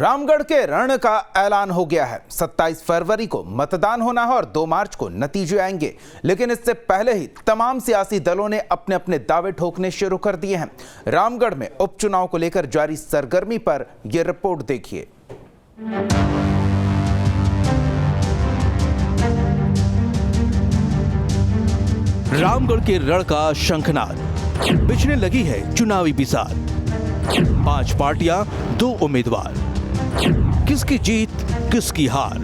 रामगढ़ के रण का ऐलान हो गया है। 27 फरवरी को मतदान होना है और 2 मार्च को नतीजे आएंगे। लेकिन इससे पहले ही तमाम सियासी दलों ने अपने अपने दावे ठोकने शुरू कर दिए हैं। रामगढ़ में उपचुनाव को लेकर जारी सरगर्मी पर यह रिपोर्ट देखिए। रामगढ़ के रण का शंखनाद, बिछने लगी है चुनावी बिसात। 5 पार्टियां, 2 उम्मीदवार, किसकी जीत किसकी हार।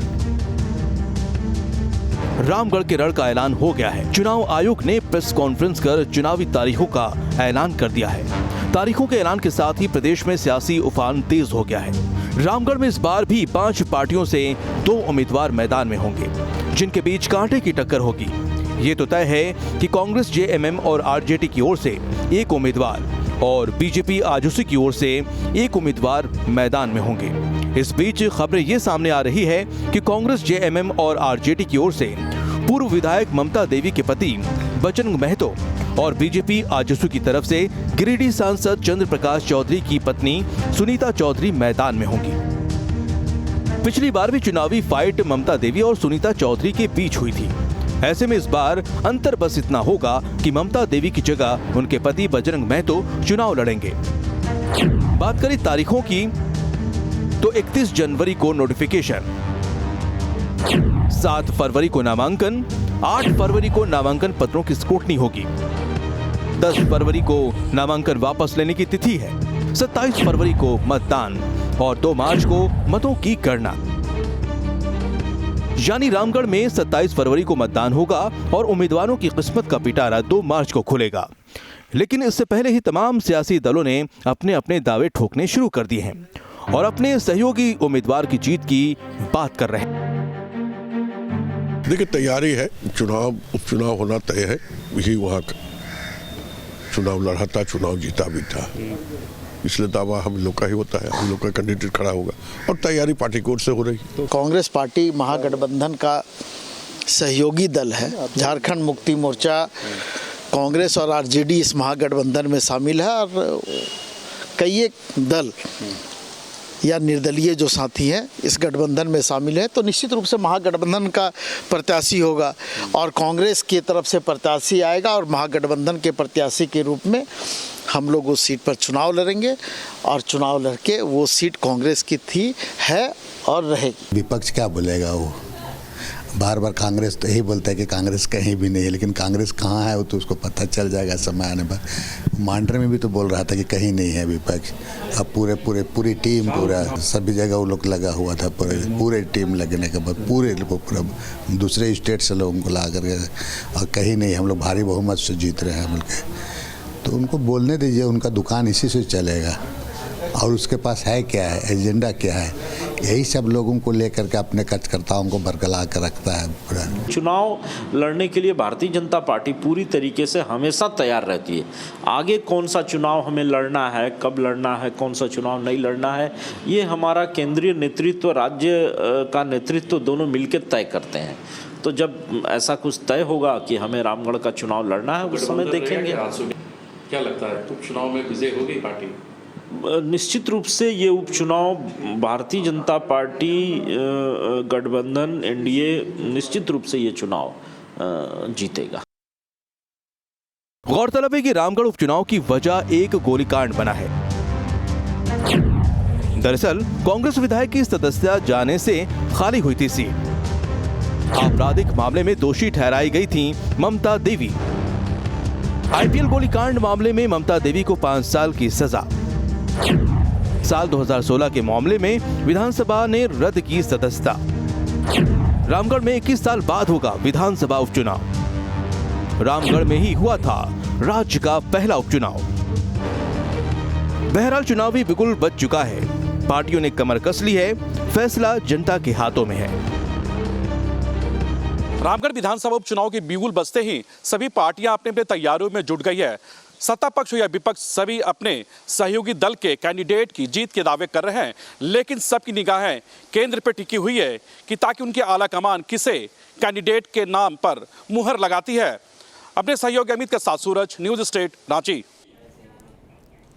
रामगढ़ के रण का ऐलान हो गया है। चुनाव आयोग ने प्रेस कॉन्फ्रेंस कर चुनावी तारीखों का ऐलान कर दिया है। तारीखों के ऐलान के साथ ही प्रदेश में सियासी उफान तेज हो गया है। रामगढ़ में इस बार भी 5 पार्टियों से 2 उम्मीदवार मैदान में होंगे, जिनके बीच कांटे की टक्कर होगी। ये तो तय है कि कांग्रेस, जेएमएम और आरजेडी की ओर से 1 उम्मीदवार और बीजेपी आजूसी की ओर से 1 उम्मीदवार मैदान में होंगे। इस बीच खबरें ये सामने आ रही है कि कांग्रेस, जेएमएम और आरजेडी की ओर से पूर्व विधायक ममता देवी के पति बजरंग महतो और बीजेपी आजसू की तरफ से गिरिडीह सांसद चंद्र प्रकाश चौधरी की पत्नी सुनीता चौधरी मैदान में होंगी। पिछली बार भी चुनावी फाइट ममता देवी और सुनीता चौधरी के बीच हुई थी। ऐसे में इस बार अंतर बस इतना होगा कि ममता देवी की जगह उनके पति बजरंग महतो चुनाव लड़ेंगे। बात करें तारीखों की तो 31 जनवरी को नोटिफिकेशन, 7 फरवरी को नामांकन, 8 फरवरी को नामांकन पत्रों की स्क्रूटनी होगी, 10 फरवरी को नामांकन वापस लेने की तिथि है, 27 फरवरी को मतदान और 2 मार्च को मतों की गणना। यानी रामगढ़ में 27 फरवरी को मतदान होगा और उम्मीदवारों की किस्मत का पिटारा 2 मार्च को खुलेगा। लेकिन इससे पहले ही तमाम सियासी दलों ने अपने अपने दावे ठोकने शुरू कर दिए हैं और अपने सहयोगी उम्मीदवार की जीत की बात कर रहे हैं। देखिए, तैयारी है, उपचुनाव होना तय है। यही वहाँ चुनाव लड़ा था, चुनाव जीता भी था, इसलिए दावा हम लोग का ही होता है, हम लोग का कैंडिडेट खड़ा होगा और तैयारी पार्टी की ओर से हो रही है। कांग्रेस पार्टी महागठबंधन का सहयोगी दल है। झारखंड मुक्ति मोर्चा, कांग्रेस और आरजेडी इस महागठबंधन में शामिल है और कई एक दल या निर्दलीय जो साथी हैं इस गठबंधन में शामिल है। तो निश्चित रूप से महागठबंधन का प्रत्याशी होगा और कांग्रेस की तरफ से प्रत्याशी आएगा और महागठबंधन के प्रत्याशी के रूप में हम लोग उस सीट पर चुनाव लड़ेंगे और चुनाव लड़के वो सीट कांग्रेस की थी, है और रहेगी। विपक्ष क्या बोलेगा? वो बार बार कांग्रेस तो यही बोलता है कि कांग्रेस कहीं भी नहीं है, लेकिन कांग्रेस कहाँ है वो तो उसको पता चल जाएगा समय आने पर। मांडर में भी तो बोल रहा था कि कहीं नहीं है विपक्ष। अब पूरी टीम पूरा सभी जगह वो लोग लगा हुआ था। पूरे टीम लगने के बाद पूरा दूसरे स्टेट से लोगों को ला करके और कहीं नहीं, हम लोग भारी बहुमत से जीत रहे हैं बल्कि। तो उनको बोलने दीजिए, उनका दुकान इसी से चलेगा और उसके पास है क्या है, एजेंडा क्या है, यही सब लोगों को लेकर के अपने कार्यकर्ताओं को बरकरार कर रखता है पूरा। चुनाव लड़ने के लिए भारतीय जनता पार्टी पूरी तरीके से हमेशा तैयार रहती है। आगे कौन सा चुनाव हमें लड़ना है, कब लड़ना है, कौन सा चुनाव नहीं लड़ना है, ये हमारा केंद्रीय नेतृत्व, राज्य का नेतृत्व दोनों मिलकर तय करते हैं। तो जब ऐसा कुछ तय होगा कि हमें रामगढ़ का चुनाव लड़ना है, उस समय देखेंगे। क्या लगता है उपचुनाव में विजय होगी पार्टी? निश्चित रूप से ये उपचुनाव भारतीय जनता पार्टी गठबंधन एनडीए निश्चित रूप से ये चुनाव जीतेगा। गौरतलब है कि रामगढ़ उपचुनाव की वजह एक गोलीकांड बना है। दरअसल कांग्रेस विधायक की सदस्यता जाने से खाली हुई थी सीट। आपराधिक मामले में दोषी ठहराई गई थी ममता देवी। आईपीएल गोलीकांड मामले में ममता देवी को 5 साल की सजा। साल 2016 के मामले में विधानसभा ने रद्द की सदस्यता। रामगढ़ में 21 साल बाद होगा विधानसभा उपचुनाव। रामगढ़ में ही हुआ था राज्य का पहला उपचुनाव। बहरहाल चुनावी बिगुल बज चुका है। पार्टियों ने कमर कस ली है, फैसला जनता के हाथों में है। रामगढ़ विधानसभा उपचुनाव की बिगुल बजते ही सभी पार्टियां अपने अपने तैयारियों में जुट गई है। सत्ता पक्ष हो या विपक्ष, सभी अपने सहयोगी दल के कैंडिडेट की जीत के दावे कर रहे हैं। लेकिन सबकी निगाहें केंद्र पर टिकी हुई है कि ताकि उनके आला कमान किसे कैंडिडेट के नाम पर मुहर लगाती है। अपने सहयोगी अमित के साथ सूरज, न्यूज़ स्टेट, रांची।